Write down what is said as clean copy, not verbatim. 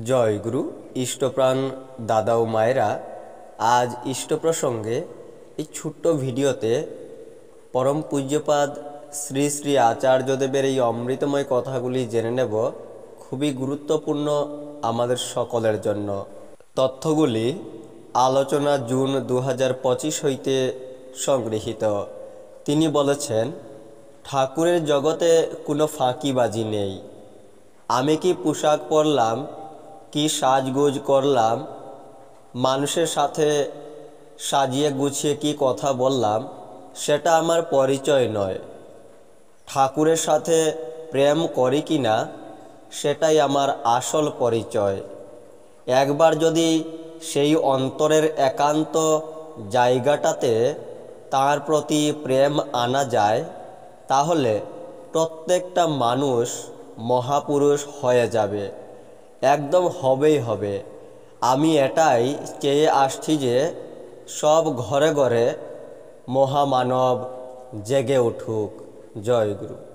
জয় গুরু ইষ্টপ্রাণ দাদা ও মায়েরা, আজ ইষ্ট প্রসঙ্গে এই ছোট্ট ভিডিওতে পরম পূজ্যপাদ শ্রী শ্রী আচার্যদেবের এই অমৃতময় কথাগুলি জেনে নেব। খুবই গুরুত্বপূর্ণ আমাদের সকলের জন্য। তথ্যগুলি আলোচনা জুন 2025 হইতে সংগৃহীত। তিনি বলেছেন, ঠাকুরের জগতে কোনো ফাঁকিবাজি নেই। আমি কি পোশাক পরলাম, কি সাজগোজ করলাম, মানুষের সাথে সাজিয়ে গুছিয়ে কি কথা বললাম, সেটা আমার পরিচয় নয়। ঠাকুরের সাথে প্রেম করি কি না, সেটাই আমার আসল পরিচয়। একবার যদি সেই অন্তরের একান্ত জায়গাটাতে তার প্রতি প্রেম আনা যায়, তাহলে প্রত্যেকটা মানুষ মহাপুরুষ হয়ে যাবে। একদম হবেই হবে। আমি এটাই চেয়ে আসছি যে সব ঘরে ঘরে মহামানব জেগে উঠুক। জয় গুরু।